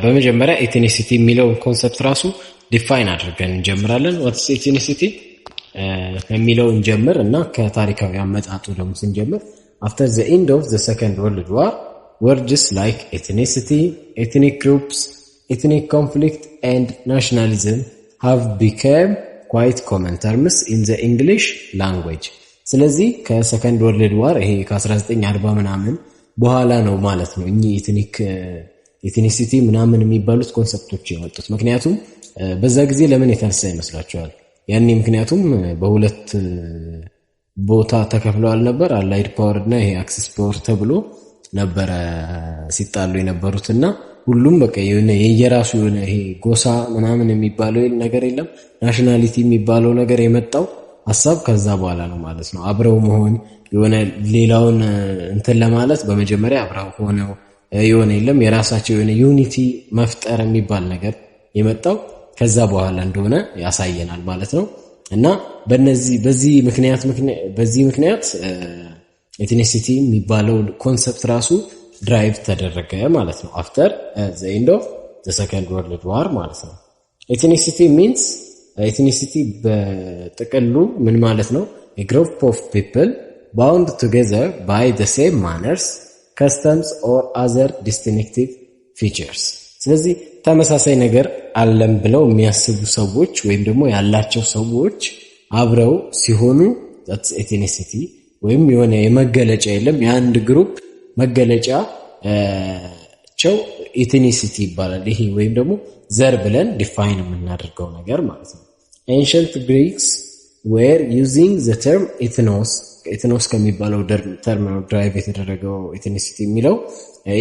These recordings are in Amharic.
በመጀመሪያ ኤትኒሲቲ የሚለውን ኮንሰፕት ራሱ ዲፋይን አድርገን እንጀምራለን። ዋትስ ኤትኒሲቲ ከሚለው እንጀምር እና ከታሪካዊ አመጣጡ ደግሞ ስንጀምር after the end of the second world war words like ethnicity, ethnic groups, ethnic conflict and nationalism have become quite common terms in the English language. ስለዚህ ከሰከንድ ወርልድ ዋር ይሄ ከ1940 ምናምን በኋላ ነው ማለት ነው እኚህ ኤትኒሲቲ ምናምን የሚባሉት ኮንሰፕቶች የወጡት። ምክንያቱም በዛ ጊዜ ለምን የተነሳ ይመስላችኋል? ያኔ ምክንያቱም በሁለት ቦታ ተከፍለዋል ነበር። አላይድ ፓወር እና ይሄ አክሲስ ፓወር ተብሎ ነበር ሲጣሉ የነበሩትና ሁሉም በቃ የየራሱ የሆነ ይሄ ጎሳ ምናምን የሚባለው ነገር የለም። ናሽናሊቲ የሚባለው ነገር የመጣው ሐሳብ ከዛ በኋላ ነው ማለት ነው። አብረው መሆን የሆነ ሌላውን እንትን ለማለት በመጀመሪያ አብረው ሆነው የሆነ የለም የራሳቸው የሆነ ዩኒቲ መፍጠር የሚባል ነገር የመጣው ከዛ በኋላ እንደሆነ ያሳየናል ማለት ነው። እና በዚህ ምክንያት ኤትኒሲቲ የሚባለው ኮንሰፕት ራሱ ድራይቭ ተደረገ ማለት ነው አፍተር ዘ ኤንድ ኦፍ ዘ ሰከንድ ወርልድ ዋር ማለት ነው። ኤትኒሲቲ በጥቅሉ ምን ማለት ነው? a group of people bound together by the same manners, customs or other distinctive features. ስለዚህ ተመሳሳይ ነገር አለም ብለው የሚያስቡ ሰዎች ወይም ደግሞ ያላቸው ሰዎች አብረው ሲሆኑ that's ethnicity ወይም የሆነ የመገለጫ የለም የአንድ ግሩፕ መገለጫቸው ኤትኒሲቲ ይባላል። ይሄ ወይም ደግሞ ዘር ብለን ዲፋይን የምናደርገው ነገር ማለት ነው። ancient Greeks were using the term ethnos ከሚባለው ተርም ድራይቭ የተደረገው ኤትኒሲቲ የሚለው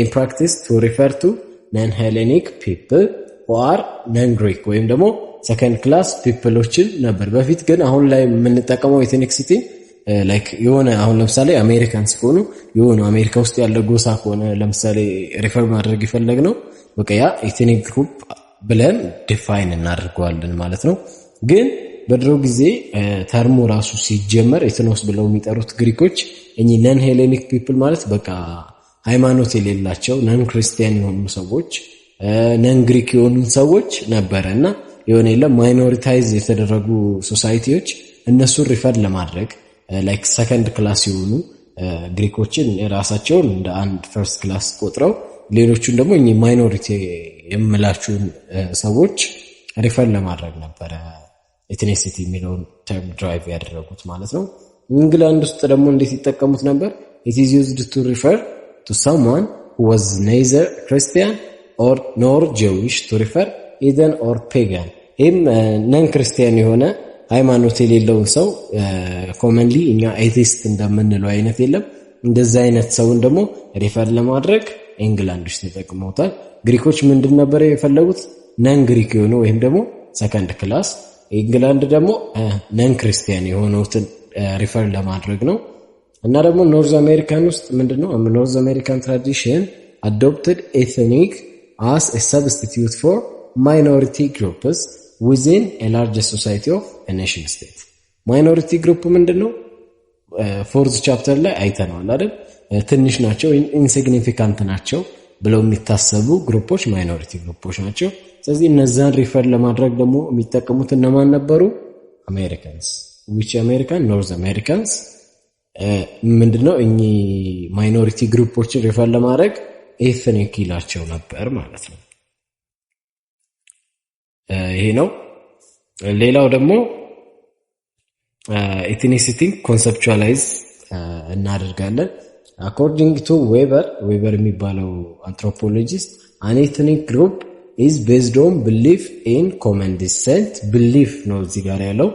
in practice to refer to non-Hellenic people who are non-Greek ወይም ደግሞ second class peopleዎችን ነበር በፊት። ግን አሁን ላይ የምንጠቀመው ኤትኒሲቲ ላይክ የሆነ አሁን ለምሳሌ አሜሪካንስ ከሆኑ የሆነ አሜሪካ ውስጥ ያለ ጎሳ ከሆነ ለምሳሌ ሪፈር ማድረግ ይፈልገው በቃ ያ ኤትኒክ ግሩፕ ብለን ዲፋይን እናደርገዋለን ማለት ነው። ግን በድሮ ጊዜ ተርሙ ራሱ ሲጀመር ኤትኖስ ብለው የሚጠሩት ግሪኮች እኚህ ነን ሄሌኒክ ፒፕል ማለት በቃ ሃይማኖት የሌላቸው ነን ክርስቲያን የሆኑ ሰዎች ነን ግሪክ የሆኑ ሰዎች ነበርና የሆነ የለም ማይኖሪታይዝ የተደረጉ ሶሳይቲዎች እነሱን ሪፈር ለማድረግ ላይክ ሰከንድ ክላስ የሆኑ ግሪኮችን ራሳቸውን እንደ አንድ ፈርስት ክላስ ቆጥረው ሌሎቹን ደግሞ እኚህ ማይኖሪቲ የምላችሁን ሰዎች ሪፈር ለማድረግ ነበር ኤትኒሲቲ የሚለውን ተርም ድራይቭ ያደረጉት ማለት ነው። እንግላንድ ውስጥ ደግሞ እንዴት ይጠቀሙት ነበር? it is used to refer to someone who was neither Christian or nor Jewish to refer heathen or pagan. ይህም ነን ክርስቲያን የሆነ ሃይማኖት የሌለውን ሰው ኮመንሊ እኛ ኤቲስት እንደምንለው አይነት የለም እንደዛ አይነት ሰውን ደግሞ ሪፈር ለማድረግ እንግላንዶች ተጠቅመውታል። ግሪኮች ምንድን ነበር የፈለጉት? ነን ግሪክ የሆነ ወይም ደግሞ ሰከንድ ክላስ፣ እንግላንድ ደግሞ ነን ክርስቲያን የሆኑትን ሪፈር ለማድረግ ነው። እና ደግሞ ኖርዝ አሜሪካን ውስጥ ምንድነው ኖርዝ አሜሪካን ትራዲሽን adopted ethnic as a substitute for minority groups within a larger society of a nation state. minority group ምንድነው? ፎርዝ ቻፕተር ላይ አይተናል አይደል? ትንሽ ናቸው ኢንሲግኒፊካንት ናቸው ብለው የሚታሰቡ ግሩፖች ማይኖሪቲ ግሩፖች ናቸው። ስለዚህ እነዛን ሪፈር ለማድረግ ደግሞ የሚጠቀሙት እነማን ነበሩ? አሜሪካንስ which American North Americans ምንድነው እኚህ ማይኖሪቲ ግሩፖችን ሪፈር ለማድረግ ኤትኒክ ይላቸው ነበር ማለት ነው። ይሄ ነው። ሌላው ደግሞ ኤትኒሲቲ ኮንሰፕቹአላይዝ እናደርጋለን። according to Weber የሚባለው አንthropologist an ethnic group is based on belief in common descent belief ነው እዚህ ጋር ያለው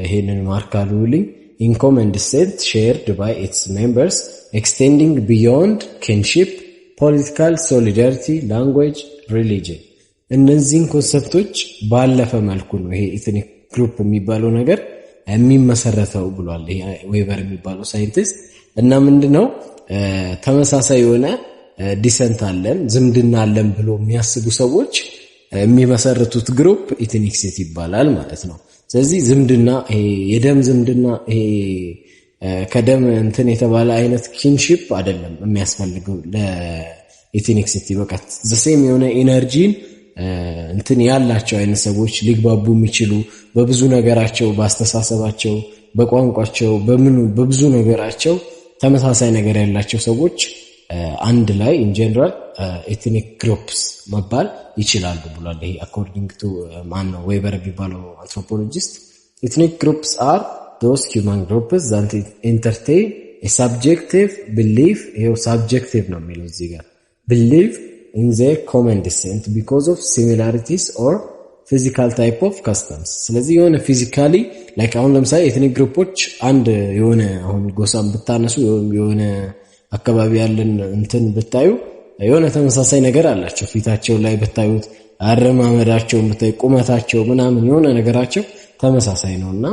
ይሄንን ማርክ አሉልኝ in common descent shared by its members extending beyond kinship, political solidarity, language, religion. እነዚህን ኮንሰፕቶች ባለፈ መልኩ ነው ይሄ ኤትኒክ ግሩፕ የሚባለው ነገር የሚመሰረተው ብሏል ይሄ ዌበር የሚባለው ሳይንቲስት። እና ምንድነው ተመሳሳይ የሆነ ዲሰንት አለን ዝምድና አለን ብሎ የሚያስቡ ሰዎች የሚመሰርቱት ግሩፕ ኤትኒክሲቲ ይባላል ማለት ነው። ስለዚህ ዝምድና ይሄ የደም ዝምድና ይሄ ከደም እንትን የተባለ አይነት ኪንሺፕ አይደለም የሚያስፈልገው ኢትኒክሲቲ በቃ ዘሴም የሆነ ኢነርጂን እንትን ያላቸው አይነት ሰዎች ሊግባቡ የሚችሉ በብዙ ነገራቸው በአስተሳሰባቸው በቋንቋቸው በብዙ ነገራቸው ተመሳሳይ ነገር ያላቸው ሰዎች አንድ ላይ ኢን ጀነራል ኤትኒክ ግሩፕስ መባል ይችላሉ ብሏል። ይሄ አኮርዲንግ ቱ ማነው ዌበር የሚባለው አንትሮፖሎጂስት ኤትኒክ ግሩፕስ አር those human groups that entertain a subjective belief ይሄው subjective ነው የሚለው እዚህ ጋር believe in their common descent because of similarities or physical type of customs ስለዚህ የሆነ ፊዚካሊ ላይክ አሁን ለምሳሌ ኤትኒክ ግሩፖች አንድ የሆነ አሁን ጎሳም ብታነሱ የሆነ አካባቢ ያለን እንትን ብታዩ የሆነ ተመሳሳይ ነገር አላቸው ፊታቸው ላይ ብታዩት አረማመዳቸው ብታዩ ቁመታቸው ምናምን የሆነ ነገራቸው ተመሳሳይ ነውና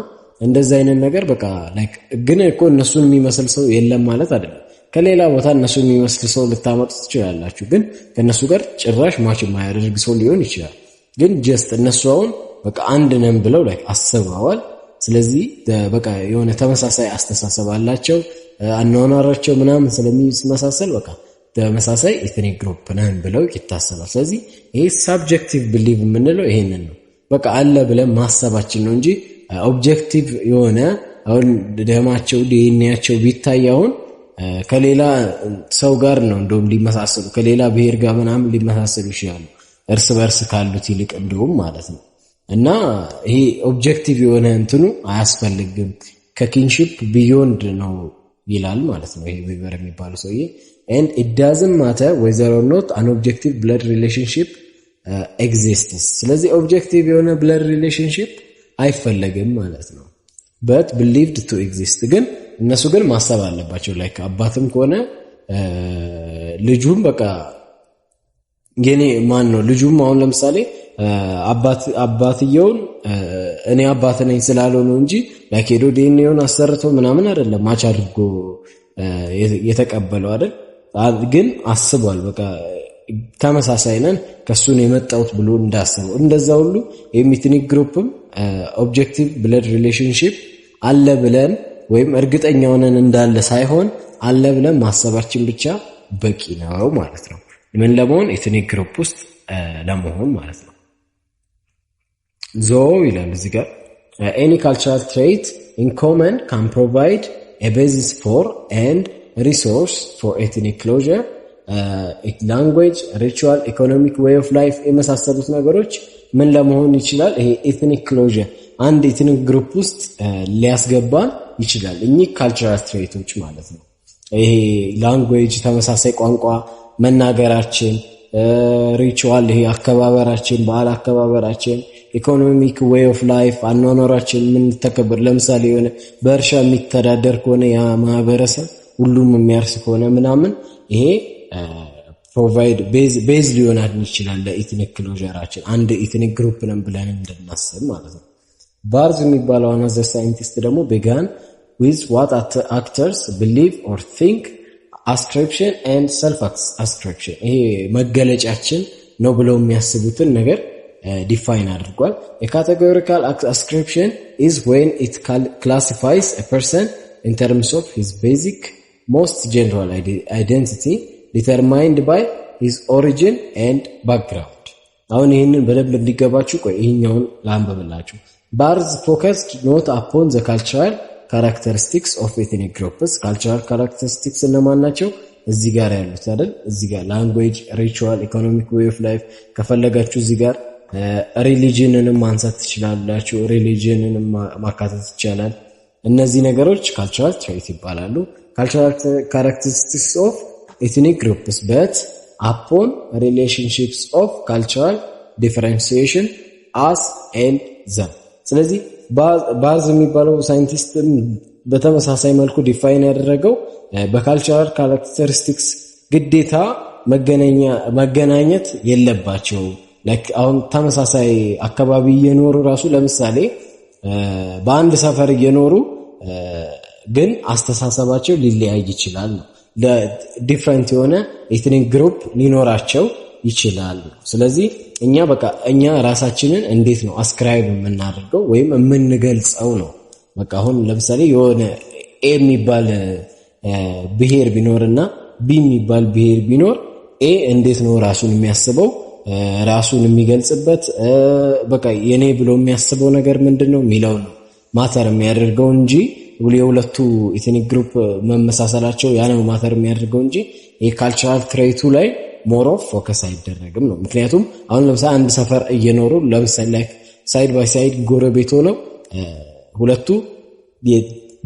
እንደዛ አይነት ነገር በቃ ላይክ ግን እኮ እነሱን የሚመስል ሰው የለም ማለት አይደለም ከሌላ ቦታ እነሱን የሚመስል ሰው ልታመጡ ትችላላችሁ ግን ከነሱ ጋር ጭራሽ ማች የማያደርግ ሰው ሊሆን ይችላል ግን ጀስት እነሱ አሁን በቃ አንድ ነን ብለው ላይክ አስበዋል ስለዚህ በቃ የሆነ ተመሳሳይ አስተሳሰብ አላቸው አኗኗራቸው ምናምን ስለሚመሳሰል በቃ ተመሳሳይ ኤትኒክ ግሩፕ ነን ብለው ይታሰባል ስለዚህ ይሄ ሳብጀክቲቭ ቢሊቭ የምንለው ይሄንን ነው በቃ አለ ብለን ማሰባችን ነው እንጂ ኦብጀክቲቭ የሆነ አሁን ደማቸው ዲኤንኤያቸው ቢታያውን ከሌላ ሰው ጋር ነው እንደውም ሊመሳሰሉ ከሌላ ብሔር ጋር ምናምን ሊመሳሰሉ ይችላሉ እርስ በርስ ካሉት ይልቅ እንደውም ማለት ነው እና ይሄ ኦብጀክቲቭ የሆነ እንትኑ አያስፈልግም ከኪንሺፕ ቢዮንድ ነው ይላል ማለት ነው ይሄ ዌበር የሚባለው ሰውዬ and it doesn't matter whether or not an objective blood relationship exists ስለዚህ ኦብጀክቲቭ የሆነ blood relationship አይፈለግም ማለት ነው but believed to exist ግን እነሱ ግን ማሰብ አለባቸው ላይክ አባትም ከሆነ ልጁም በቃ የኔ ማን ነው ልጁም አሁን ለምሳሌ አባትየውን እኔ አባት ነኝ ስላለው ነው እንጂ ላይክ ሄዶ ዲኤንኤውን አሰርቶ ምናምን አይደለም ማች አድርጎ የተቀበለው አይደል ግን አስቧል በቃ ተመሳሳይ ነን ከሱን የመጣውት ብሎ እንዳሰበው እንደዛ ሁሉ ኤትኒክ ግሩፕም ኦብጀክቲቭ ብለድ ሪሌሽንሺፕ አለ ብለን ወይም እርግጠኛ ሆነን እንዳለ ሳይሆን አለ ብለን ማሰባችን ብቻ በቂ ነው ማለት ነው ምን ለመሆን ኤትኒክ ግሩፕ ውስጥ ለመሆን ማለት ነው ዞ ይላል እዚህ ጋር any cultural trait in common can provide a basis for and resource for ethnic closure language ritual economic way of life የመሳሰሉት ነገሮች ምን ለመሆን ይችላል ይሄ ኤትኒክ ክሎዥር አንድ ኤትኒክ ግሩፕ ውስጥ ሊያስገባን ይችላል እኚህ ካልቸራል ትሬቶች ማለት ነው ይሄ ላንጉዌጅ ተመሳሳይ ቋንቋ መናገራችን ሪቹዋል ይሄ አከባበራችን በዓል አከባበራችን ኢኮኖሚክ ዌይ ኦፍ ላይፍ አኗኗራችን ምን ተከበር ለምሳሌ የሆነ በእርሻ የሚተዳደር ከሆነ ያ ማህበረሰብ ሁሉም የሚያርስ ከሆነ ምናምን ይሄ ፕሮቫይድ ቤዝ ሊሆናል ይችላል ለኤትኒክ ክሎዥራችን አንድ ኤትኒክ ግሩፕ ነን ብለን እንድናስብ ማለት ነው ባርዝ የሚባለው አናዘር ሳይንቲስት ደግሞ began with what actors believe or think ascription and self ascription ይሄ መገለጫችን ነው ብለው የሚያስቡትን ነገር ዲፋይን አድርጓል a categorical ascription is when it classifies a person in terms of his basic most general identity determined by his origin and background አሁን ይሄንን በደንብ እንዲገባችሁ ቆይ ይሄኛውን ላንብብላችሁ Barth focused not upon the cultural characteristics of ethnic groups cultural characteristics እነማን ናቸው እዚህ ጋር ያሉት አይደል እዚህ ጋር language ritual economic way of life ከፈለጋችሁ እዚህ ጋር ሪሊጂንንም ማንሳት ትችላላችሁ ሪሊጂንንም ማካተት ይቻላል እነዚህ ነገሮች cultural trait ይባላሉ cultural characteristics of ethnic groups but upon relationships of cultural differentiation us and them ስለዚህ ባዝ የሚባለው ሳይንቲስት በተመሳሳይ መልኩ ዲፋይን ያደረገው በካልቸራል ካራክተሪስቲክስ ግዴታ መገናኘት የለባቸው ላይክ አሁን ተመሳሳይ አካባቢ እየኖሩ ራሱ ለምሳሌ በአንድ ሰፈር እየኖሩ ግን አስተሳሰባቸው ሊለያይ ይችላል ዲፈረንት የሆነ ኤትኒክ ግሩፕ ሊኖራቸው ይችላል ስለዚህ እኛ ራሳችንን እንዴት ነው አስክራይብ የምናደርገው ወይም የምንገልጸው ነው በቃ አሁን ለምሳሌ የሆነ ኤ የሚባል ብሄር ቢኖርና ቢ የሚባል ብሄር ቢኖር ኤ እንዴት ነው ራሱን የሚያስበው ራሱን የሚገልጽበት በቃ የኔ ብሎ የሚያስበው ነገር ምንድነው የሚለው ነው ማተር የሚያደርገው እንጂ የሁለቱ ኢትኒክ ግሩፕ መመሳሰላቸው ያ ነው ማተር የሚያደርገው እንጂ የካልቸራል ትሬቱ ላይ ሞር ኦፍ ፎከስ አይደረግም ነው። ምክንያቱም አሁን ለምሳሌ አንድ ሰፈር እየኖሩ ለምሳሌ ላይክ ሳይድ ባይ ሳይድ ጎረቤት ሆነው ሁለቱ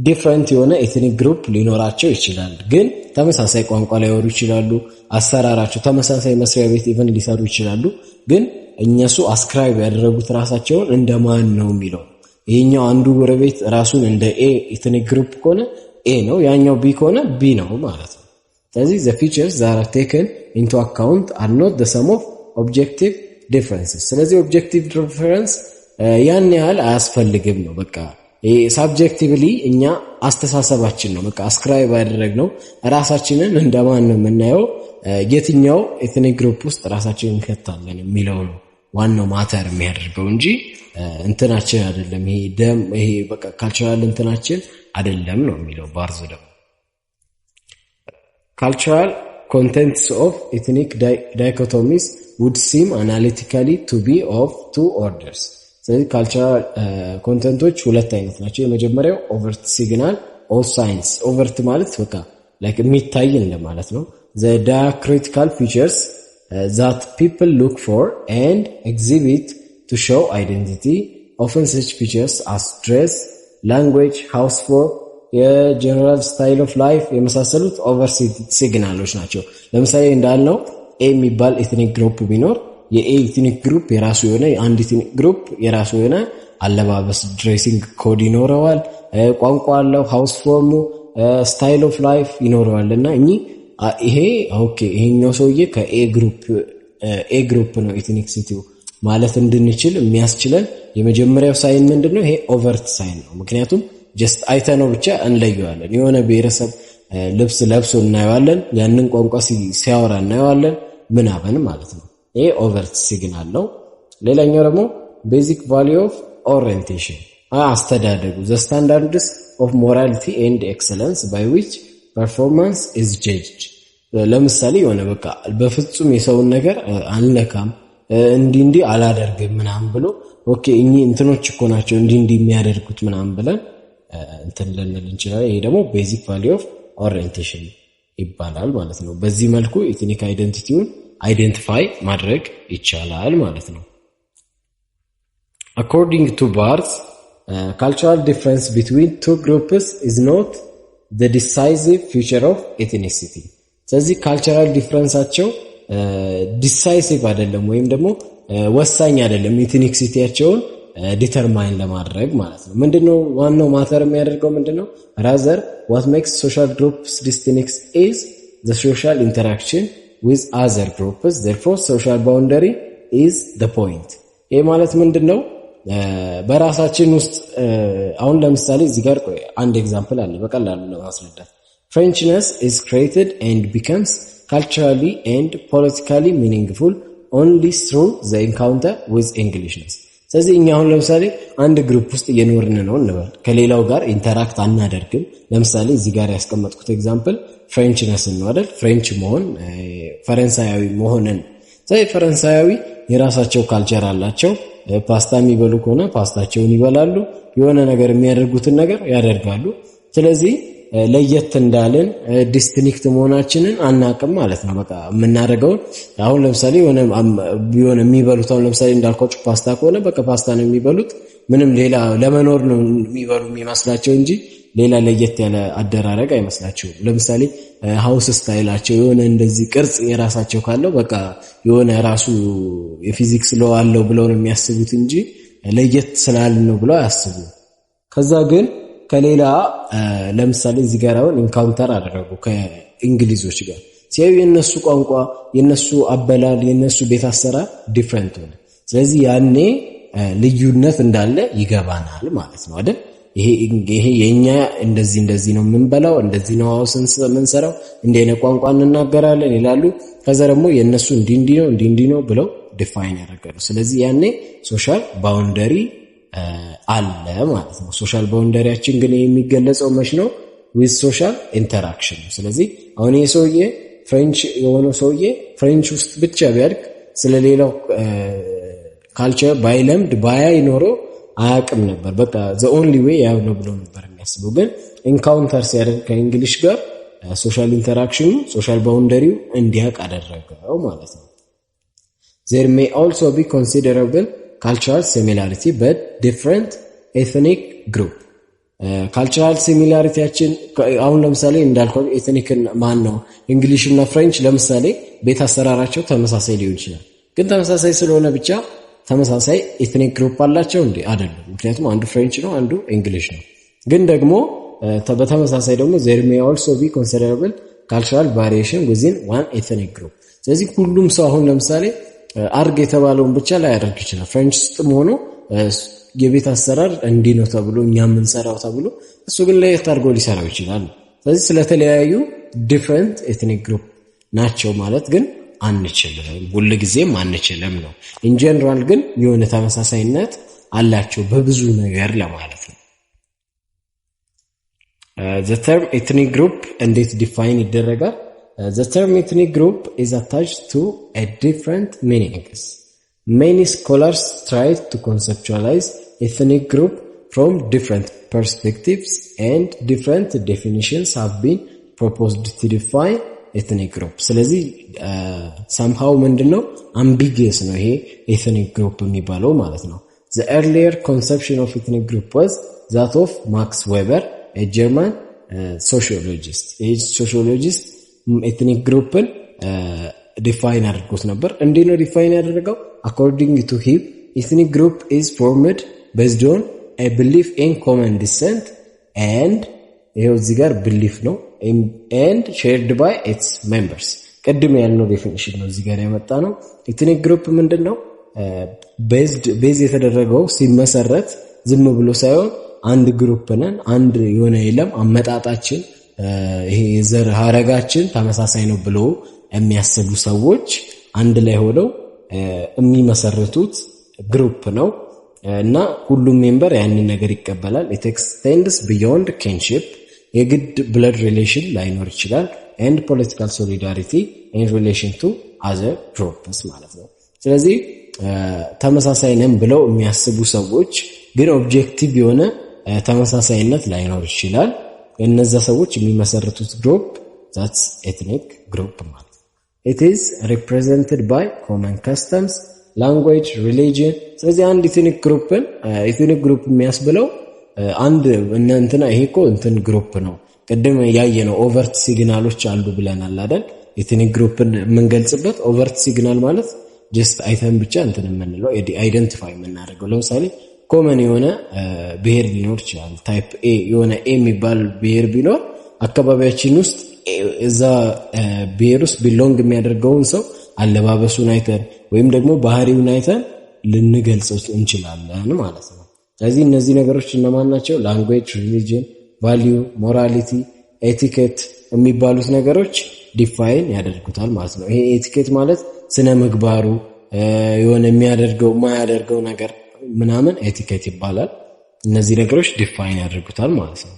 ዲፍረንት የሆነ ኤትኒክ ግሩፕ ሊኖራቸው ይችላል፣ ግን ተመሳሳይ ቋንቋ ሊያወሩ ይችላሉ። አሰራራቸው ተመሳሳይ መስሪያ ቤት ኢቨን ሊሰሩ ይችላሉ፣ ግን እነሱ አስክራይብ ያደረጉት ራሳቸውን እንደማን ነው የሚለው ይሄኛው አንዱ ጎረቤት ራሱን እንደ ኤ ኤትኒክ ግሩፕ ከሆነ ኤ ነው፣ ያኛው ቢ ከሆነ ቢ ነው ማለት ነው። ስለዚህ the features that are taken into account are not the sum of objective differences። ስለዚህ ኦብጀክቲቭ ዲፈረንስ ያን ያህል አያስፈልግም ነው። በቃ ሳብጀክቲቭሊ እኛ አስተሳሰባችን ነው በቃ አስክራይብ ያደረግነው ራሳችንን እንደማን ነው የምናየው የትኛው ኤትኒክ ግሩፕ ውስጥ ራሳችንን እንከታለን የሚለው ነው ዋናው ማተር የሚያደርገው እንጂ እንትናችን አይደለም። ይሄ በቃ ካልቸራል እንትናችን አይደለም ነው የሚለው ባርዞ ደግሞ cultural contents of ethnic dichotomies would seem analytically to be of two orders። ስለዚህ ካልቸራል ኮንቴንቶች ሁለት አይነት ናቸው። የመጀመሪያው ኦቨርት ሲግናል ኦፍ ሳይንስ። ኦቨርት ማለት በቃ ላይክ የሚታይ እንደማለት ነው። the diacritical features that people look for and exhibit to show identity. Often such features as dress, language, household, የጀነራል ስታይል ኦፍ ላይፍ የመሳሰሉት ኦቨር ሲግናሎች ናቸው። ለምሳሌ እንዳልነው ኤ የሚባል ኤትኒክ ግሩፕ ቢኖር የኤ ኤትኒክ ግሩፕ የራሱ የሆነ የአንድ ኤትኒክ ግሩፕ የራሱ የሆነ አለባበስ ድሬሲንግ ኮድ ይኖረዋል፣ ቋንቋ አለው፣ ሃውስ ፎርሙ፣ ስታይል ኦፍ ላይፍ ይኖረዋልና ይሄ ኦኬ ይሄኛው ሰውዬ ከኤ ግሩፕ ነው ኤትኒክሲቲው ማለት እንድንችል የሚያስችለን የመጀመሪያው ሳይን ምንድነው? ይሄ ኦቨርት ሳይን ነው። ምክንያቱም ጀስት አይተነው ብቻ እንለየዋለን። የሆነ ብሔረሰብ ልብስ ለብሶ እናየዋለን፣ ያንን ቋንቋ ሲያወራ እናየዋለን ምናምን ማለት ነው። ይሄ ኦቨርት ሲግናል ነው። ሌላኛው ደግሞ ቤዚክ ቫልዩ ኦፍ ኦሪየንቴሽን አስተዳደጉ the standards of morality and excellence by which performance is judged። ለምሳሌ የሆነ በቃ በፍጹም የሰውን ነገር አልነካም እንዲህ አላደርግም ምናምን ብሎ ኦኬ እንትኖች እኮ ናቸው እንዲህ የሚያደርጉት ምናምን ብለን እንትን ልንል እንችላለን። ይሄ ደግሞ ቤዚክ ቫልዩ ኦፍ ኦሪየንቴሽን ይባላል ማለት ነው። በዚህ መልኩ ኤትኒክ አይደንቲቲውን አይደንቲፋይ ማድረግ ይቻላል ማለት ነው። According to Barth, cultural difference between two groups is not the decisive feature of ethnicity። ስለዚህ ካልቸራል ዲፍረንሳቸው ዲሳይሲቭ አይደለም ወይም ደግሞ ወሳኝ አይደለም ኤትኒክሲቲያቸውን ዲተርማይን ለማድረግ ማለት ነው። ምንድነው ዋናው ማተር የሚያደርገው ምንድነው? rather what makes social groups distinct is the social interaction with other groups, therefore social boundary is the point። ይሄ ማለት ምንድነው? በራሳችን ውስጥ አሁን ለምሳሌ እዚህ ጋር አንድ ኤግዛምፕል አለ በቀላሉ ለማስረዳት Frenchness is created and becomes culturally and politically meaningful only through the encounter with Englishness። ስለዚህ እኛ አሁን ለምሳሌ አንድ ግሩፕ ውስጥ እየኖርን ነው እንበል፣ ከሌላው ጋር ኢንተራክት አናደርግም። ለምሳሌ እዚህ ጋር ያስቀመጥኩት ኤግዛምፕል ፍሬንችነስ ነው አይደል? ፍሬንች መሆን ፈረንሳያዊ መሆንን። ስለዚህ ፈረንሳያዊ የራሳቸው ካልቸር አላቸው። ፓስታ የሚበሉ ከሆነ ፓስታቸውን ይበላሉ፣ የሆነ ነገር የሚያደርጉትን ነገር ያደርጋሉ። ስለዚህ ለየት እንዳለን ዲስቲንክት መሆናችንን አናቅም ማለት ነው። በቃ የምናደርገው አሁን ለምሳሌ የሆነ የሚበሉት አሁን ለምሳሌ እንዳልኳችሁ ፓስታ ከሆነ በቃ ፓስታ ነው የሚበሉት። ምንም ሌላ ለመኖር ነው የሚበሉ የሚመስላቸው እንጂ ሌላ ለየት ያለ አደራረግ አይመስላቸውም። ለምሳሌ ሃውስ ስታይላቸው የሆነ እንደዚህ ቅርጽ የራሳቸው ካለው በቃ የሆነ ራሱ የፊዚክስ ሎ አለው ብለው ነው የሚያስቡት እንጂ ለየት ስላል ነው ብለው አያስቡ። ከዛ ግን ከሌላ ለምሳሌ እዚህ ጋር አሁን ኢንካውንተር አደረጉ ከእንግሊዞች ጋር ሲያዩ የነሱ ቋንቋ፣ የነሱ አበላል፣ የነሱ ቤት አሰራር ዲፍረንት ሆነ። ስለዚህ ያኔ ልዩነት እንዳለ ይገባናል ማለት ነው አይደል? ይሄ የኛ እንደዚህ ነው የምንበላው፣ እንደዚህ ነው ሃውስንስ የምንሰራው፣ እንዲህ አይነት ቋንቋ እንናገራለን ይላሉ። ከዛ ደግሞ የነሱ እንዲህ ነው ብለው ዲፋይን ያደርጋሉ። ስለዚህ ያኔ ሶሻል ባውንደሪ አለ ማለት ነው። ሶሻል ባውንደሪያችን ግን የሚገለጸው መች ነው? ዊዝ ሶሻል ኢንተራክሽን ነው። ስለዚህ አሁን ይሄ ሰውዬ ፍሬንች የሆነ ሰውዬ ፍሬንች ውስጥ ብቻ ቢያድግ ስለሌላው ካልቸር ባይለምድ ባያይ ኖሮ አያውቅም ነበር። በቃ the only way ያው ነው ብሎ ነበር የሚያስበው። ግን ኢንካውንተር ሲያደርግ ከእንግሊሽ ጋር ሶሻል ኢንተራክሽኑ ሶሻል ባውንደሪው እንዲያውቅ አደረገው ማለት ነው። there may also be considerable cultural similarity but different ethnic group ካልቸራል ሲሚላሪቲያችን አሁን ለምሳሌ እንዳልከው ኤትኒክን ማን ነው እንግሊሽ እና ፍሬንች ለምሳሌ ቤት አሰራራቸው ተመሳሳይ ሊሆን ይችላል። ግን ተመሳሳይ ስለሆነ ብቻ ተመሳሳይ ኤትኒክ ግሩፕ አላቸው እንዴ? አይደለም። ምክንያቱም አንዱ ፍሬንች ነው አንዱ እንግሊሽ ነው። ግን ደግሞ በተመሳሳይ ደግሞ there may also be considerable cultural variation within one ethnic group። ስለዚህ ሁሉም ሰው አሁን ለምሳሌ አርግ የተባለውን ብቻ ላይ ያደርግ ይችላል። ፍሬንች ውስጥም ሆኖ የቤት አሰራር እንዲህ ነው ተብሎ እኛ የምንሰራው ተብሎ እሱ ግን ለየት አድርጎ ሊሰራው ይችላል። ስለዚህ ስለተለያዩ ዲፈረንት ኤትኒክ ግሩፕ ናቸው ማለት ግን አንችልም፣ ሁልጊዜም አንችልም ነው። ኢን ጀነራል ግን የሆነ ተመሳሳይነት አላቸው በብዙ ነገር ለማለት ነው። the term ethnic group እንዴት ዲፋይን ይደረጋል? the term ethnic group is attached to a different meanings. Many scholars try to conceptualize ethnic group from different perspectives and different definitions have been proposed to define ethnic group። ስለዚህ somehow ምንድነው ambiguous ነው ይሄ ethnic group የሚባለው ማለት ነው። The earlier conception of ethnic group was that of Max Weber, a German sociologist. A sociologist ethnic groupን ዲፋይን አድርጎት ነበር። እንዴት ነው ዲፋይን ያደረገው? according to him ethnic group is formed based on a belief in common descent and ይሄው እዚህ ጋር belief ነው and shared by its members። ቀድም ያልነው ዴፊኒሽን ነው እዚህ ጋር ያመጣ ነው። ethnic group ምንድነው? ቤዝ የተደረገው ሲመሰረት ዝም ብሎ ሳይሆን አንድ ግሩፕ ነን አንድ የሆነ የለም አመጣጣችን ይሄ ዘር ሐረጋችን ተመሳሳይ ነው ብሎ የሚያስቡ ሰዎች አንድ ላይ ሆነው የሚመሰርቱት ግሩፕ ነው እና ሁሉም ሜምበር ያንን ነገር ይቀበላል። it extends beyond kinship የግድ blood relation ላይኖር ይችላል and political solidarity in relation to other groups ማለት ነው። ስለዚህ ተመሳሳይ ነን ብለው የሚያስቡ ሰዎች ግን ኦብጀክቲቭ የሆነ ተመሳሳይነት ላይኖር ይችላል። እነዛ ሰዎች የሚመሰርቱት ግሩፕ that's ethnic group ማለት ነው። it is represented by common customs, language, religion። ስለዚህ አንድ ethnic group የሚያስብለው አንድ እንትና ይሄ እኮ እንትን ግሩፕ ነው። ቅድም ያየነው ኦቨርት ሲግናሎች አሉ ብለናል አይደል? ethnic ግሩፕን የምንገልጽበት ኦቨርት ሲግናል ማለት ጀስት አይተን ብቻ እንትን የምንለው አይደንቲፋይ የምናደርገው። ለምሳሌ ኮመን የሆነ ብሄር ሊኖር ይችላል። ታይፕ ኤ የሆነ ኤ የሚባል ብሄር ቢኖር አካባቢያችን ውስጥ እዛ ብሄር ውስጥ ቢሎንግ የሚያደርገውን ሰው አለባበሱን አይተን ወይም ደግሞ ባህሪውን አይተን ልንገልጸው እንችላለን ማለት ነው። ስለዚህ እነዚህ ነገሮች እነማን ናቸው? ላንጉዌጅ፣ ሪሊጅን፣ ቫልዩ፣ ሞራሊቲ፣ ኤቲኬት የሚባሉት ነገሮች ዲፋይን ያደርጉታል ማለት ነው። ይሄ ኤቲኬት ማለት ስነ ምግባሩ የሆነ የሚያደርገው የማያደርገው ነገር ምናምን ኤቲኬት ይባላል። እነዚህ ነገሮች ዲፋይን ያደርጉታል ማለት ነው።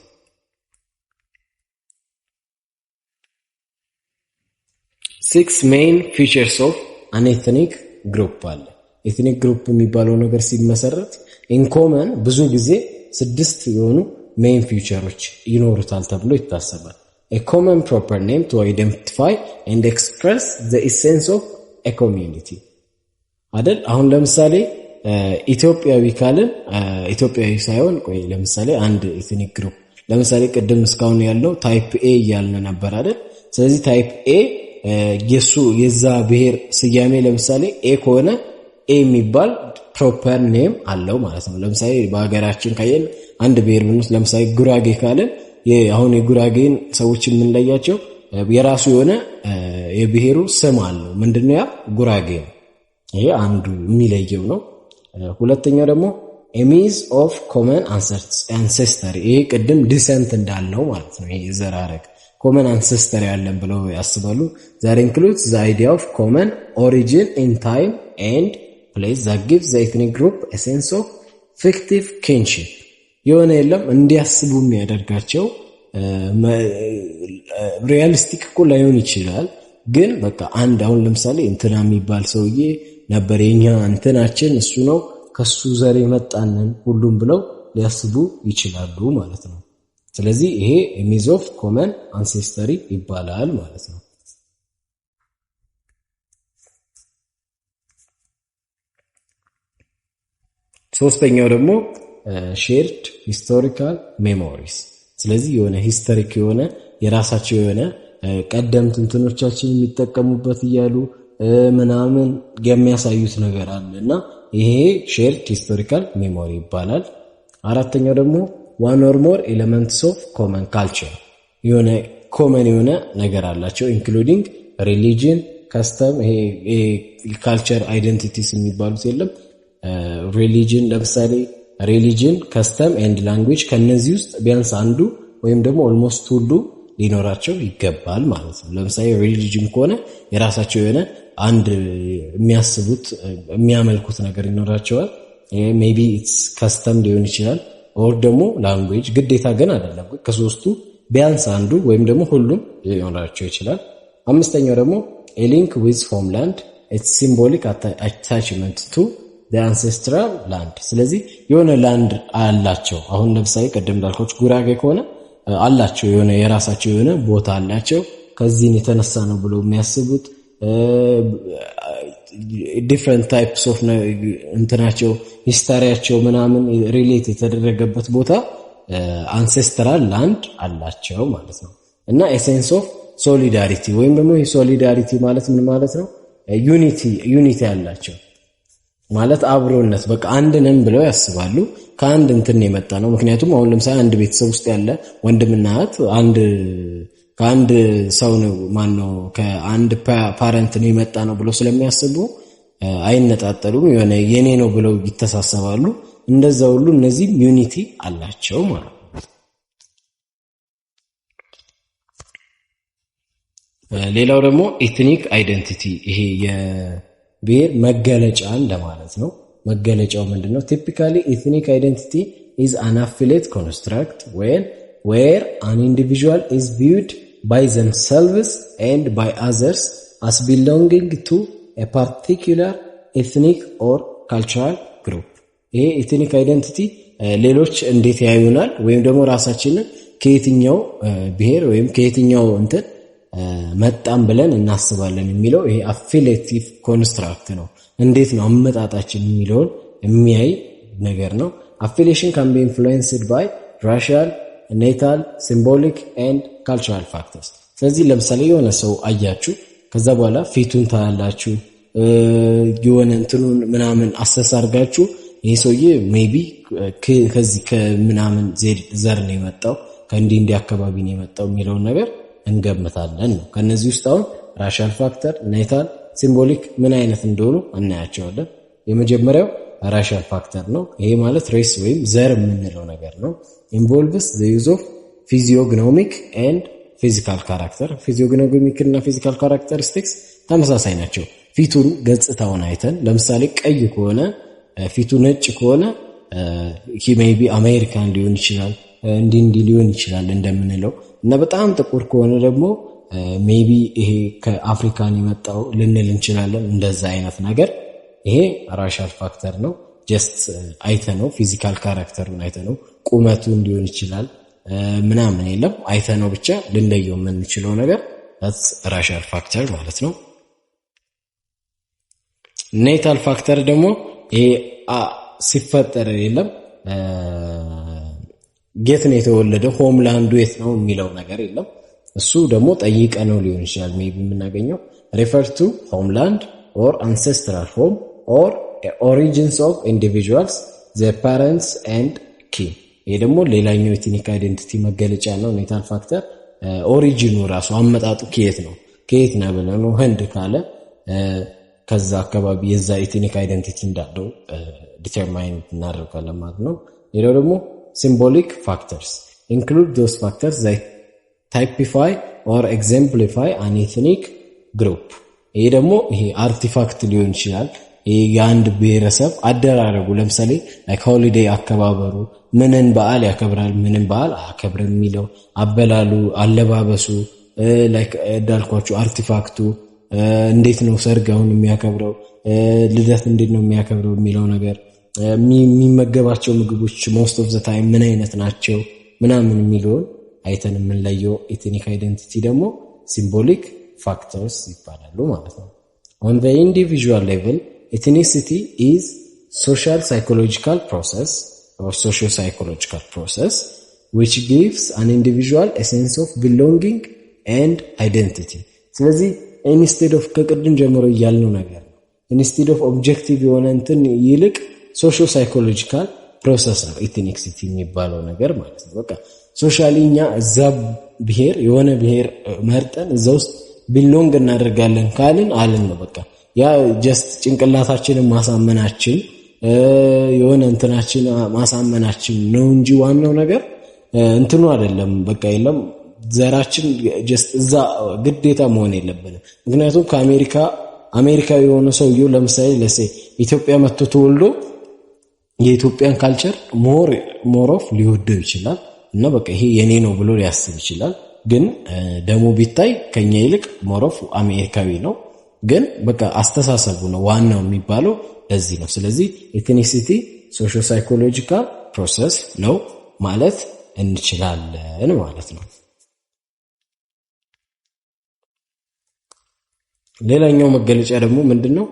6 main features of an ethnic group አለ። ኤትኒክ ግሩፕ የሚባለው ነገር ሲመሰረት in common ብዙ ጊዜ 6 የሆኑ main features ይኖሩታል ተብሎ ይታሰባል። a common proper name to identify and express the essence of a community አይደል? አሁን ለምሳሌ ኢትዮጵያዊ ካልን ኢትዮጵያዊ ሳይሆን ቆይ ለምሳሌ አንድ ኤትኒክ ግሩፕ ለምሳሌ ቅድም እስካሁን ያለው ታይፕ ኤ እያልን ነበር አይደል? ስለዚህ ታይፕ ኤ የዛ ብሔር ስያሜ ለምሳሌ ኤ ከሆነ ኤ የሚባል ፕሮፐር ኔም አለው ማለት ነው። ለምሳሌ በሀገራችን ካየን አንድ ብሔር ብንወስድ ለምሳሌ ጉራጌ ካልን አሁን የጉራጌን ሰዎች የምንለያቸው የራሱ የሆነ የብሔሩ ስም አለው። ምንድነው ያ? ጉራጌ ነው። ይሄ አንዱ የሚለየው ነው። ሁለተኛው ደግሞ ኤሚዝ ኦፍ ኮመን አንሴስተሪ ይሄ ቅድም ዲሰንት እንዳለው ማለት ነው። ይሄ ዘራረግ ኮመን አንሴስተሪ ያለን ብለው ያስባሉ። that includes the idea of common origin in time and place that gives the ethnic group a sense of fictive kinship የሆነ የለም እንዲያስቡ የሚያደርጋቸው ሪያሊስቲክ እኮ ላይሆን ይችላል ግን በቃ አንድ አሁን ለምሳሌ እንትና የሚባል ሰውዬ ነበር የኛ እንትናችን እሱ ነው ከሱ ዘር የመጣንን ሁሉም ብለው ሊያስቡ ይችላሉ ማለት ነው። ስለዚህ ይሄ ሚዝ ኦፍ ኮመን አንሴስተሪ ይባላል ማለት ነው። ሶስተኛው ደግሞ ሼርድ ሂስቶሪካል ሜሞሪስ። ስለዚህ የሆነ ሂስቶሪክ የሆነ የራሳቸው የሆነ ቀደምት እንትኖቻችን የሚጠቀሙበት እያሉ ምናምን የሚያሳዩት ነገር አለና ይሄ ሼርድ ሂስቶሪካል ሜሞሪ ይባላል። አራተኛው ደግሞ one or more elements of common culture የሆነ ኮመን የሆነ ነገር አላቸው ኢንክሉዲንግ ሪሊጂን ከስተም ይሄ ካልቸር አይደንቲቲስ የሚባሉት የለም ሪሊጂን ለምሳሌ ሪሊጂን ከስተም ኤንድ ላንጉዌጅ ከነዚህ ውስጥ ቢያንስ አንዱ ወይም ደግሞ ኦልሞስት ሁሉ ሊኖራቸው ይገባል ማለት ነው። ለምሳሌ ሪሊጂን ከሆነ የራሳቸው የሆነ አንድ የሚያስቡት የሚያመልኩት ነገር ይኖራቸዋል። ሜቢ ኢትስ ከስተም ሊሆን ይችላል ኦር ደግሞ ላንጉዌጅ ግዴታ ግን አይደለም። ከሶስቱ ቢያንስ አንዱ ወይም ደግሞ ሁሉም ሊኖራቸው ይችላል። አምስተኛው ደግሞ a link with homeland its symbolic attachment to the ancestral land። ስለዚህ የሆነ ላንድ አላቸው። አሁን ለምሳሌ ቀደም እንዳልኳችሁ ጉራጌ ከሆነ አላቸው የሆነ የራሳቸው የሆነ ቦታ አላቸው ከዚህ የተነሳ ነው ብለው የሚያስቡት different types of እንትናቸው ሂስቶሪያቸው ምናምን ሪሌት የተደረገበት ቦታ አንሴስትራል ላንድ አላቸው ማለት ነው። እና ኤሴንስ ኦፍ ሶሊዳሪቲ ወይም ደግሞ ሶሊዳሪቲ ማለት ምን ማለት ነው? ዩኒቲ ያላቸው ማለት አብሮነት በቃ አንድ ነን ብለው ያስባሉ። ከአንድ እንትን የመጣ ነው። ምክንያቱም አሁን ለምሳሌ አንድ ቤተሰብ ውስጥ ያለ ወንድምና እህት ከአንድ ሰው ነው ማነው ከአንድ ፓረንት ነው የመጣ ነው ብለው ስለሚያስቡ አይነጣጠሉም። የሆነ የኔ ነው ብለው ይተሳሰባሉ። እንደዛ ሁሉ እነዚህ ዩኒቲ አላቸው ማለት ነው። ሌላው ደግሞ ኤትኒክ አይደንቲቲ ይሄ የብሔር መገለጫ እንደማለት ነው። መገለጫው ምንድነው? ቲፒካሊ ኤትኒክ አይደንቲቲ is an affiliate construct where an individual is viewed by themselves and by others as belonging to a particular ethnic or cultural group። ይሄ ኤትኒክ አይደንቲቲ ሌሎች እንዴት ያዩናል ወይም ደግሞ ራሳችንን ከየትኛው ብሔር ወይም ከየትኛው እንትን መጣም ብለን እናስባለን የሚለው ይሄ አፊሊቲቭ ኮንስትራክት ነው። እንዴት ነው አመጣጣችን የሚለውን የሚያይ ነገር ነው። affiliation can be influenced by racial, natal, symbolic and cultural factors። ስለዚህ ለምሳሌ የሆነ ሰው አያችሁ ከዛ በኋላ ፊቱን ታያላችሁ የሆነ እንትኑን ምናምን አስተሳርጋችሁ ይሄ ሰውዬ ሜቢ ከዚህ ከምናምን ዘር ነው የመጣው ከእንዲህ አካባቢ ነው የመጣው የሚለውን ነገር እንገምታለን ነው። ከነዚህ ውስጥ አሁን ራሻል ፋክተር፣ ኔታል፣ ሲምቦሊክ ምን አይነት እንደሆኑ እናያቸዋለን። የመጀመሪያው ራሻል ፋክተር ነው። ይሄ ማለት ሬስ ወይም ዘር የምንለው ነገር ነው። ኢንቮልቭስ ዘ ዩዝ ኦፍ ፊዚዮግኖሚክ ኤንድ ፊዚካል ካራክተር። ፊዚዮግኖሚክ እና ፊዚካል ካራክተሪስቲክስ ተመሳሳይ ናቸው። ፊቱን ገጽታውን አይተን ለምሳሌ ቀይ ከሆነ ፊቱ ነጭ ከሆነ he may be አሜሪካን ሊሆን ይችላል እንዲህ ሊሆን ይችላል እንደምንለው እና በጣም ጥቁር ከሆነ ደግሞ ሜቢ ይሄ ከአፍሪካን የመጣው ልንል እንችላለን። እንደዛ አይነት ነገር ይሄ ራሻል ፋክተር ነው። ጀስት አይተነው ፊዚካል ካራክተሩን አይተነው ቁመቱን ሊሆን ይችላል ምናምን የለም አይተነው ብቻ ልንለየው የምንችለው ነገር that's ራሻል ፋክተር ማለት ነው። ኔታል ፋክተር ደግሞ ይሄ ሲፈጠር የለም የት ነው የተወለደው ሆምላንዱ የት ነው የሚለው ነገር የለም። እሱ ደግሞ ጠይቀ ነው ሊሆን ይችላል ሜቢ የምናገኘው refer to homeland or ancestral home or origins of individuals, their parents and kin። ይሄ ደግሞ ሌላኛው ኤትኒክ አይደንቲቲ መገለጫ ነው። ኔታል ፋክተር ኦሪጂኑ ራሱ አመጣጡ ከየት ነው ብለን ነው ህንድ ካለ ከዛ አካባቢ የዛ ኤትኒክ አይደንቲቲ እንዳለው ዲተርማይን እናደርጋለን ማለት ነው። ሌላው ደግሞ symbolic factors include those factors that typify or exemplify an ethnic group። ይሄ ደግሞ ይሄ አርቲፋክት ሊሆን ይችላል። ይሄ የአንድ ብሔረሰብ አደራረጉ ለምሳሌ like holiday አከባበሩ ምንን በዓል ያከብራል ምንን በዓል አያከብርም የሚለው አበላሉ፣ አለባበሱ ላይክ እንዳልኳችሁ አርቲፋክቱ እንዴት ነው ሰርጋውን የሚያከብረው፣ ልደት እንዴት ነው የሚያከብረው የሚለው ነገር፣ የሚመገባቸው ምግቦች ሞስት ኦፍ ዘ ታይም ምን አይነት ናቸው ምናምን የሚለውን አይተን የምንለየው ኤትኒክ አይደንቲቲ ደግሞ ሲምቦሊክ ፋክተርስ ይባላሉ ማለት ነው። On the individual level, ethnicity is social psychological process or socio-psychological process which gives an individual a sense of belonging and identity. ስለዚህ instead of ከቅድም ጀምሮ እያልነው ነገር ነው instead of objective የሆነ እንትን ይልቅ socio-psychological process ነው ethnicity የሚባለው ነገር ማለት ነው። በቃ ሶሻሊ እኛ እዛ ብሔር የሆነ ብሔር መርጠን እዛ ውስጥ ቢሎንግ እናደርጋለን ካልን አለን ነው በቃ ያ ጀስት ጭንቅላታችንን ማሳመናችን የሆነ እንትናችን ማሳመናችን ነው እንጂ ዋናው ነገር እንትኑ አይደለም። በቃ የለም ዘራችን ጀስት እዛ ግዴታ መሆን የለብንም። ምክንያቱም አሜሪካዊ የሆነ ሰውየው ለምሳሌ ኢትዮጵያ መጥቶ ተወልዶ የኢትዮጵያን ካልቸር ሞር ኦፍ ሊወደው ይችላል እና በቃ ይሄ የኔ ነው ብሎ ሊያስብ ይችላል። ግን ደግሞ ቢታይ ከኛ ይልቅ ሞር ኦፍ አሜሪካዊ ነው። ግን በቃ አስተሳሰቡ ነው ዋናው የሚባለው ለዚህ ነው። ስለዚህ ኤትኒሲቲ ሶሾ ሳይኮሎጂካል ፕሮሰስ ነው ማለት እንችላለን ማለት ነው። ሌላኛው መገለጫ ደግሞ ምንድነው?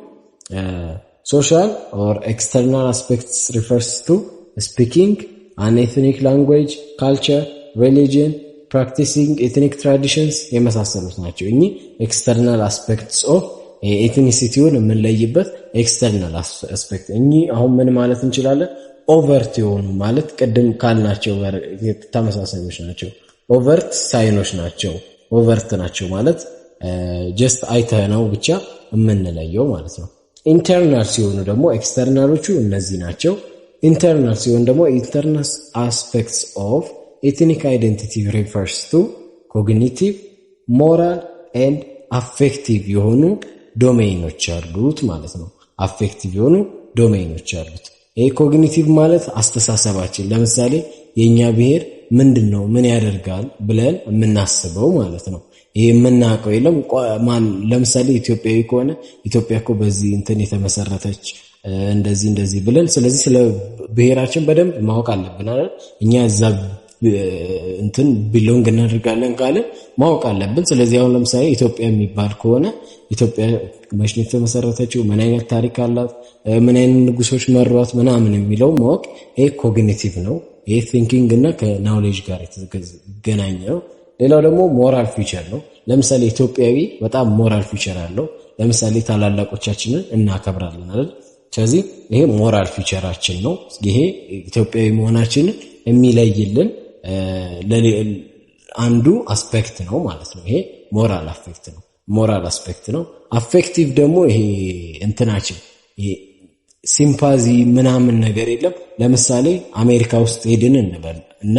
ሶሻል ኦር ኤክስተርናል አስፔክትስ ሪፈርስ ቱ ስፒኪንግ an ethnic language, culture, religion, practicing ethnic traditions የመሳሰሉት ናቸው። እኚህ ኤክስተርናል አስፔክትስ ኦፍ ኤትኒሲቲውን የምንለይበት ኤክስተርናል አስፔክት። እኚህ አሁን ምን ማለት እንችላለን? ኦቨርት የሆኑ ማለት ቅድም ካልናቸው ጋር ተመሳሳዮች ናቸው። ኦቨርት ሳይኖች ናቸው። ኦቨርት ናቸው ማለት ጀስት አይተህ ነው ብቻ የምንለየው ማለት ነው። ኢንተርናል ሲሆኑ ደግሞ ኤክስተርናሎቹ እነዚህ ናቸው። ኢንተርናል ሲሆን ደግሞ ኢንተርናል አስፔክትስ ኦፍ ኤትኒክ አይደንቲቲ ሪፈርስ ቱ ኮግኒቲቭ ሞራል ኤንድ አፌክቲቭ የሆኑ ዶሜይኖች አሉት ማለት ነው። አፌክቲቭ የሆኑ ዶሜይኖች አሉት። ይሄ ኮግኒቲቭ ማለት አስተሳሰባችን፣ ለምሳሌ የኛ ብሔር ምንድነው ምን ያደርጋል ብለን የምናስበው ማለት ነው። ይሄ የምናውቀው የለም ለምሳሌ ኢትዮጵያዊ ከሆነ ኢትዮጵያ እኮ በዚህ እንትን የተመሰረተች እንደዚህ ብለን ስለዚህ ስለ ብሔራችን በደንብ ማወቅ አለብን አይደል? እኛ እዛ እንትን ቢሎንግ እናደርጋለን ካለ ማወቅ አለብን። ስለዚህ አሁን ለምሳሌ ኢትዮጵያ የሚባል ከሆነ ኢትዮጵያ መቼ ነው የተመሰረተችው፣ ምን አይነት ታሪክ አላት፣ ምን አይነት ንጉሶች መሯት ምናምን የሚለው ማወቅ ይሄ ኮግኒቲቭ ነው። ይሄ ቲንኪንግ እና ከናውሌጅ ጋር የተገናኘ ነው። ሌላው ደግሞ ሞራል ፊቸር ነው። ለምሳሌ ኢትዮጵያዊ በጣም ሞራል ፊቸር አለው። ለምሳሌ ታላላቆቻችንን እናከብራለን አይደል? ስለዚህ ይሄ ሞራል ፊቸራችን ነው። ይሄ ኢትዮጵያዊ መሆናችንን የሚለይልን አንዱ አስፔክት ነው ማለት ነው። ይሄ ሞራል አስፔክት ነው። አፌክቲቭ ደግሞ ይሄ እንትናችን ይሄ ሲምፓዚ ምናምን ነገር የለም። ለምሳሌ አሜሪካ ውስጥ ሄድን እንበል እና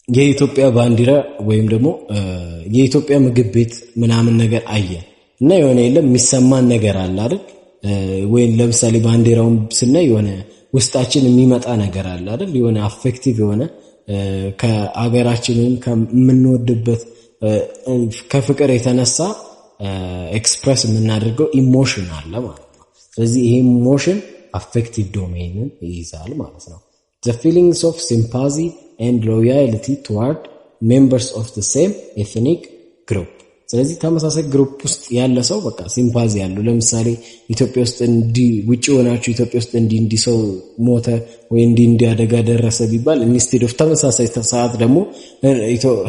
የኢትዮጵያ ባንዲራ ወይም ደግሞ የኢትዮጵያ ምግብ ቤት ምናምን ነገር አየን እና የሆነ የለም የሚሰማን ነገር አለ አይደል? ወይም ለምሳሌ ባንዲራውን ስናይ የሆነ ውስጣችን የሚመጣ ነገር አለ አይደል? የሆነ አፌክቲቭ የሆነ ከአገራችንን ከምንወድበት ከፍቅር የተነሳ ኤክስፕረስ የምናደርገው ኢሞሽን አለ ማለት ነው። ስለዚህ ይሄ ኢሞሽን አፌክቲቭ ዶሜይንን ይይዛል ማለት ነው። the feelings of sympathy and loyalty toward members of the same ethnic group ስለዚህ ተመሳሳይ ግሩፕ ውስጥ ያለ ሰው በቃ ሲምፓዚ ያለው ለምሳሌ ኢትዮጵያ ውስጥ ውጪ ሆናችሁ ኢትዮጵያ ውስጥ እንዲህ ሰው ሞተ ወይ እንዲህ አደጋ ደረሰ ቢባል ኢንስቴድ ኦፍ ተመሳሳይ ሰዓት ደግሞ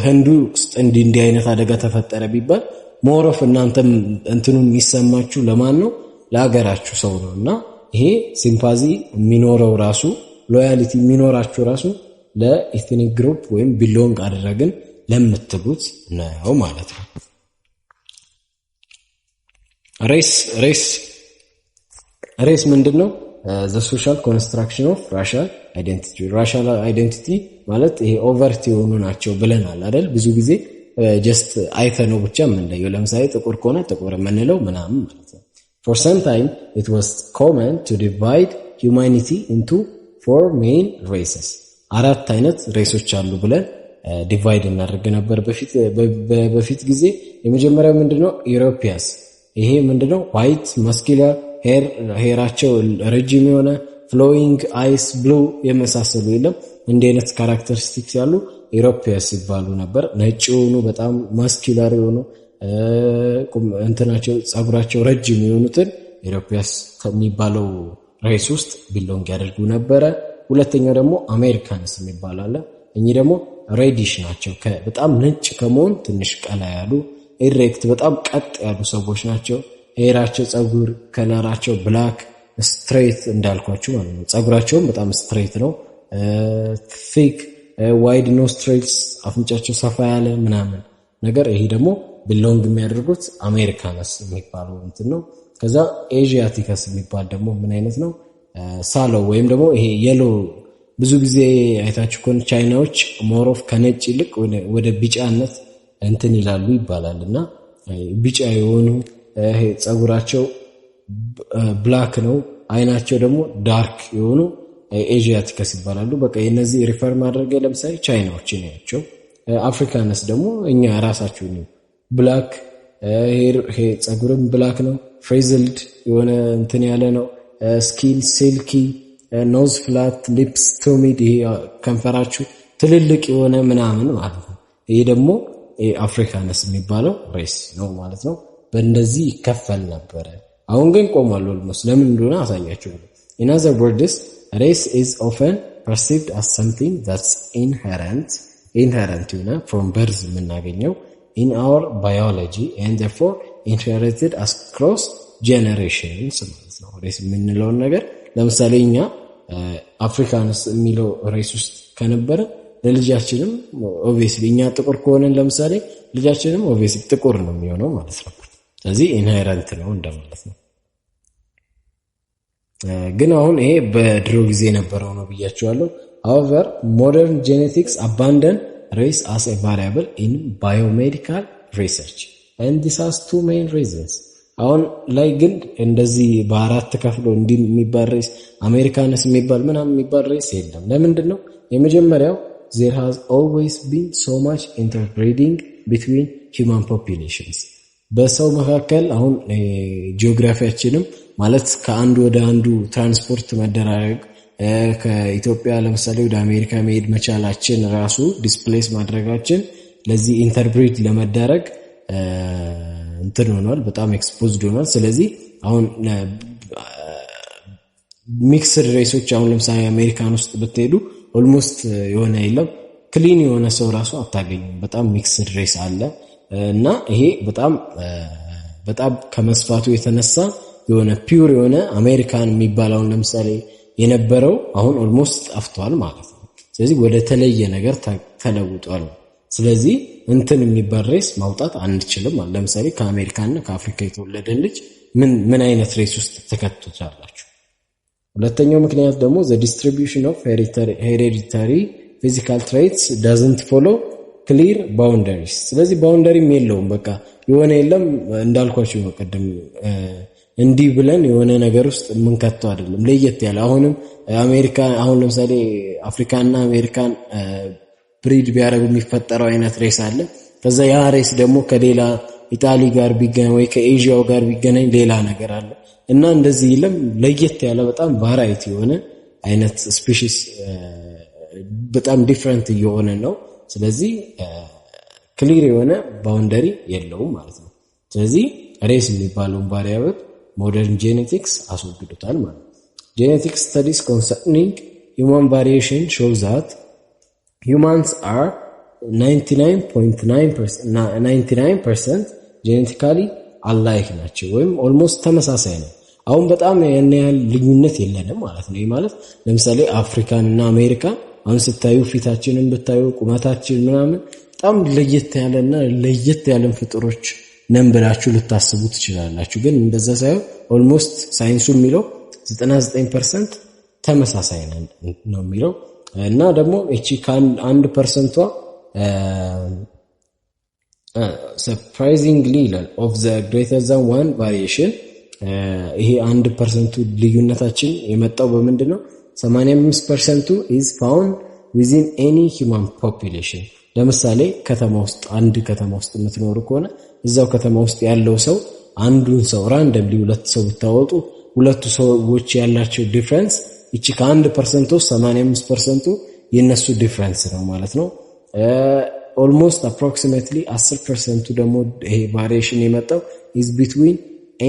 ህንዱ ውስጥ እንዲህ አይነት አደጋ ተፈጠረ ቢባል ሞር ኦፍ እናንተም እንትኑን የሚሰማችሁ ለማን ነው? ለሀገራችሁ ሰው ነውና ይሄ ሲምፓዚ የሚኖረው ራሱ ሎያሊቲ የሚኖራችሁ ራሱ ለኤትኒክ ግሩፕ ወይም ቢሎንግ አደረግን ለምትሉት ነው ማለት ነው። ሬስ ምንድነው? the social construction of racial identity ማለት ይሄ ኦቨርት የሆኑ ናቸው ብለናል አይደል? ብዙ ጊዜ ጀስት አይተነው ብቻ የምንለየው ለምሳሌ ጥቁር ከሆነ ጥቁር የምንለው ምናምን ማለት ነው። for some time it was common to divide humanity into four main races አራት አይነት ሬሶች አሉ ብለን ዲቫይድ እናደርግ ነበር በፊት ጊዜ። የመጀመሪያው ምንድነው ኢሮፒያስ። ይሄ ምንድነው ዋይት ማስኩላር ሄራቸው ረጅም የሆነ ፍሎዊንግ አይስ ብሉ የመሳሰሉ የለም እንዲህ አይነት ካራክተሪስቲክስ ያሉ ኢሮፒያስ ይባሉ ነበር። ነጭ የሆኑ በጣም ማስኩላር የሆኑ እንትናቸው ጸጉራቸው ረጅም የሆኑትን ኢሮፒያስ ከሚባለው ሬስ ውስጥ ቢሎንግ ያደርጉ ነበረ። ሁለተኛው ደግሞ አሜሪካንስ የሚባል አለ። እኚህ ደግሞ ሬዲሽ ናቸው። በጣም ነጭ ከመሆን ትንሽ ቀላ ያሉ ኢሬክት በጣም ቀጥ ያሉ ሰዎች ናቸው። ሄራቸው ጸጉር ከለራቸው ብላክ ስትሬት እንዳልኳችሁ ማለት ነው። ጸጉራቸውም በጣም ስትሬት ነው። ቲክ ዋይድ ኖስትሪልስ አፍንጫቸው ሰፋ ያለ ምናምን ነገር። ይሄ ደግሞ ቢሎንግ የሚያደርጉት አሜሪካንስ የሚባለው እንትን ነው። ከዛ ኤዥያቲከስ የሚባል ደግሞ ምን አይነት ነው? ሳሎ ወይም ደግሞ ይሄ የሎ ብዙ ጊዜ አይታችሁ ከሆነ ቻይናዎች ሞሮፍ ከነጭ ይልቅ ወደ ቢጫነት እንትን ይላሉ ይባላል እና ቢጫ የሆኑ ይሄ ጸጉራቸው ብላክ ነው። አይናቸው ደግሞ ዳርክ የሆኑ ኤዥያቲከስ ይባላሉ። በቃ የነዚህ ሪፈር ማድረግ ለምሳሌ ቻይናዎችን ያቸው። አፍሪካንስ ደግሞ እኛ ራሳችን ነው። ብላክ ሄር ጸጉርም ብላክ ነው። ፍሬዝልድ የሆነ እንትን ያለ ነው። ስኪን ሲልኪ፣ ኖዝ ፍላት፣ ሊፕስ ቱሚድ፣ ይሄ ከንፈራችሁ ትልልቅ የሆነ ምናምን ማለት ነው። ይሄ ደግሞ አፍሪካንስ የሚባለው ሬስ ነው ማለት ነው። በእንደዚህ ይከፈል ነበረ። አሁን ግን ቆሟል ኦልሞስት። ለምን እንደሆነ አሳያችሁ። in other words race is often perceived as something that's inherent የሆነ from birth የምናገኘው in our biology and therefore inherited as cross generations ማለት ነው። ሬስ የምንለውን ነገር ለምሳሌ እኛ አፍሪካንስ የሚለው ሬስ ውስጥ ከነበረ ለልጃችንም ኦብቪየስሊ እኛ ጥቁር ከሆነን ለምሳሌ ልጃችንም ኦብቪየስሊ ጥቁር ነው የሚሆነው ማለት ነው። ስለዚህ ኢንሄረንት ነው እንደማለት ነው። ግን አሁን ይሄ በድሮ ጊዜ የነበረው ነው ብያችኋለሁ። however modern genetics abandon race as a variable in biomedical research and this has two main reasons. አሁን ላይ ግን እንደዚህ በአራት ከፍሎ እንዲህ የሚባል ሬስ አሜሪካንስ የሚባል ምናምን የሚባል ሬስ የለም። ለምንድን ነው? የመጀመሪያው there has always been so much interbreeding between human populations በሰው መካከል። አሁን ጂኦግራፊያችንም ማለት ከአንዱ ወደ አንዱ ትራንስፖርት መደራረግ ከኢትዮጵያ ለምሳሌ ወደ አሜሪካ መሄድ መቻላችን ራሱ ዲስፕሌስ ማድረጋችን ለዚህ ኢንተርብሪድ ለመደረግ እንትን ሆኗል፣ በጣም ኤክስፖዝድ ሆኗል። ስለዚህ አሁን ሚክስድ ሬሶች አሁን ለምሳሌ አሜሪካን ውስጥ ብትሄዱ ኦልሞስት የሆነ የለም ክሊን የሆነ ሰው ራሱ አታገኙም። በጣም ሚክስድ ሬስ አለ እና ይሄ በጣም ከመስፋቱ የተነሳ የሆነ ፒውር የሆነ አሜሪካን የሚባለውን ለምሳሌ የነበረው አሁን ኦልሞስት ጠፍቷል ማለት ነው። ስለዚህ ወደ ተለየ ነገር ተለውጧል። ስለዚህ እንትን የሚባል ሬስ ማውጣት አንችልም። ለምሳሌ ከአሜሪካና ከአፍሪካ የተወለደ ልጅ ምን አይነት ሬስ ውስጥ ተከትቷላችሁ? ሁለተኛው ምክንያት ደግሞ the distribution of hereditary physical traits doesn't follow clear boundaries። ስለዚህ ባውንደሪም የለውም። በቃ የሆነ የለም እንዳልኳችሁ ነው ቀደም እንዲህ ብለን የሆነ ነገር ውስጥ የምንከተው አይደለም። ለየት ያለ አሁንም አሜሪካ አሁን ለምሳሌ አፍሪካና አሜሪካን ብሪድ ቢያደርጉ የሚፈጠረው አይነት ሬስ አለ። ከዛ ያ ሬስ ደግሞ ከሌላ ኢጣሊ ጋር ቢገናኝ ወይ ከኤዥያው ጋር ቢገናኝ ሌላ ነገር አለ እና እንደዚህ ይለም ለየት ያለ በጣም ቫራይቲ የሆነ አይነት ስፒሺስ በጣም ዲፈረንት እየሆነ ነው። ስለዚህ ክሊር የሆነ ባውንደሪ የለውም ማለት ነው። ስለዚህ ሬስ የሚባለውን ቫሪያብል ሞደርን ጄኔቲክስ አስወግዶታል ማለት ነው። ጄኔቲክስ ስተዲስ ኮንሰርኒንግ human variation shows that humans are 99.9% genetically alike ናቸው ወይም ኦልሞስት ተመሳሳይ ነው። አሁን በጣም ያን ያህል ልዩነት የለንም ማለት ነው። ይሄ ማለት ለምሳሌ አፍሪካን እና አሜሪካ አሁን ስታዩ ፊታችንን ብታዩ ቁመታችን ምናምን በጣም ለየት ያለን ፍጥሮች ነን ብላችሁ ልታስቡ ትችላላችሁ። ግን እንደዛ ሳይሆን ኦልሞስት ሳይንሱ የሚለው 99% ተመሳሳይ ነው የሚለው እና ደግሞ እቺ ከአንድ ፐርሰንቷ surprisingly of the greater than one variation ይሄ 1% ልዩነታችን የመጣው በምንድነው? 85% is found within any human population ለምሳሌ አንድ ከተማ ውስጥ የምትኖሩ ከሆነ እዛው ከተማ ውስጥ ያለው ሰው አንዱን ሰው ራንደምሊ ሁለት ሰው ብታወጡ ሁለቱ ሰዎች ያላቸው ዲፍረንስ እቺ ከ1% ውስጥ 85% የነሱ ዲፍረንስ ነው ማለት ነው። ኦልሞስት አፕሮክሲሜትሊ 10% ደግሞ ይሄ ቫሪዬሽን የመጣው is between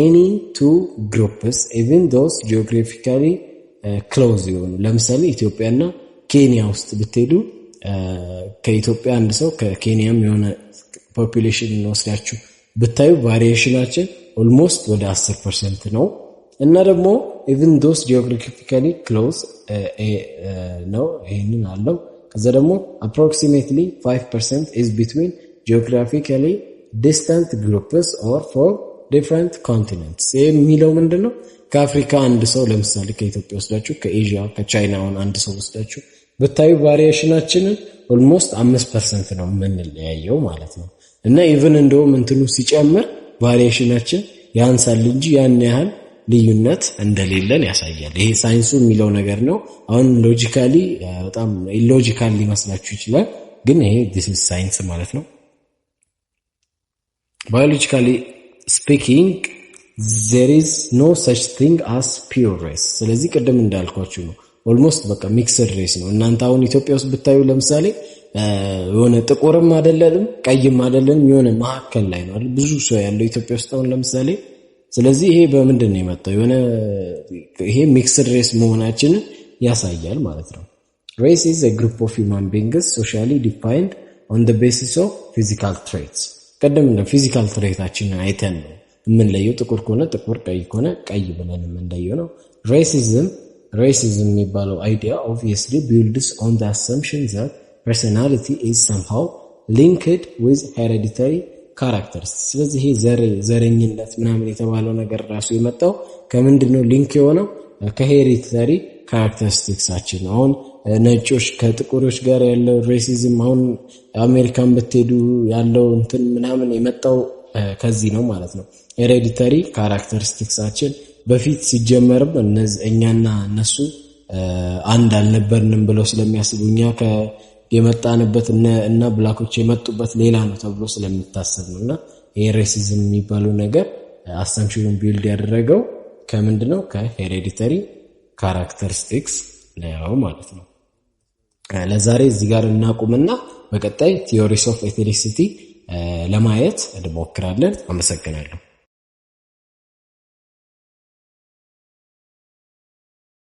any two groups even those geographically close የሆኑ ለምሳሌ ኢትዮጵያና ኬንያ ውስጥ ብትሄዱ ከኢትዮጵያ አንድ ሰው ከኬንያም የሆነ ፖፑሌሽን ወስዳችሁ ብታዩ ቫሪዬሽናችን ኦልሞስት ወደ 10% ነው እና ደግሞ even those geographically close ነው ይሄንን አለው። ከዛ ደግሞ approximately 5% is between geographically distant groups or for different continents የሚለው ምንድነው? ከአፍሪካ አንድ ሰው ለምሳሌ ከኢትዮጵያ ወስዳችሁ ከኤዥያ ከቻይናውን አንድ ሰው ወስዳችሁ ብታዩ ቫሪዬሽናችንን ኦልሞስት 5% ነው የምንለያየው ማለት ነው። እና ኢቭን እንደውም እንትኑ ሲጨምር ቫሪዬሽናችን ያንሳል እንጂ ያን ያህል ልዩነት እንደሌለን ያሳያል። ይሄ ሳይንሱ የሚለው ነገር ነው። አሁን ሎጂካሊ በጣም ኢሎጂካል ሊመስላችሁ ይችላል፣ ግን ይሄ this is science ማለት ነው። biologically speaking there is no such thing as pure race። ስለዚህ ቅድም እንዳልኳችሁ ነው ኦልሞስት በቃ ሚክስድ ሬስ ነው። እናንተ አሁን ኢትዮጵያ ውስጥ ብታዩ ለምሳሌ የሆነ ጥቁርም አይደለም ቀይም አይደለም የሆነ መካከል ላይ ነው ብዙ ሰው ያለው ኢትዮጵያ ውስጥ አሁን ለምሳሌ። ስለዚህ ይሄ በምንድን ነው የመጣው? ይሄ ሚክስድ ሬስ መሆናችንን ያሳያል ማለት ነው። race is a group of human beings socially defined on the basis of physical traits። ቀደም እንደ ፊዚካል ትሬታችንን አይተን ነው የምንለየው። ጥቁር ከሆነ ጥቁር፣ ቀይ ከሆነ ቀይ ብለን የምንለየው ነው። racism የሚባለው አይዲያ obviously builds on the assumption that personality is somehow linked with hereditary characters። ስለዚህ ይሄ ዘረኝነት ምናምን የተባለው ነገር ራሱ የመጣው ከምንድነው ሊንክ የሆነው? ከሄሪዲተሪ ካራክተሪስቲክሳችን። አሁን ነጮች ከጥቁሮች ጋር ያለው ሬሲዝም አሁን አሜሪካን ብትሄዱ ያለው እንትን ምናምን የመጣው ከዚህ ነው ማለት ነው። ሄሪዲተሪ ካራክተሪስቲክሳችን በፊት ሲጀመርም እኛና እነሱ አንድ አልነበርንም ብለው ስለሚያስቡ እኛ የመጣንበት እና ብላኮች የመጡበት ሌላ ነው ተብሎ ስለሚታሰብ ነውና ይሄ ሬሲዝም የሚባለው ነገር አሳምፕሽኑን ቢልድ ያደረገው ከምንድነው? ከሄሪዲተሪ ካራክተሪስቲክስ ነው ማለት ነው። ለዛሬ እዚህ ጋር እናቁምና በቀጣይ ቲዮሪስ ኦፍ ኤትኒሲቲ ለማየት እንሞክራለን። አመሰግናለሁ።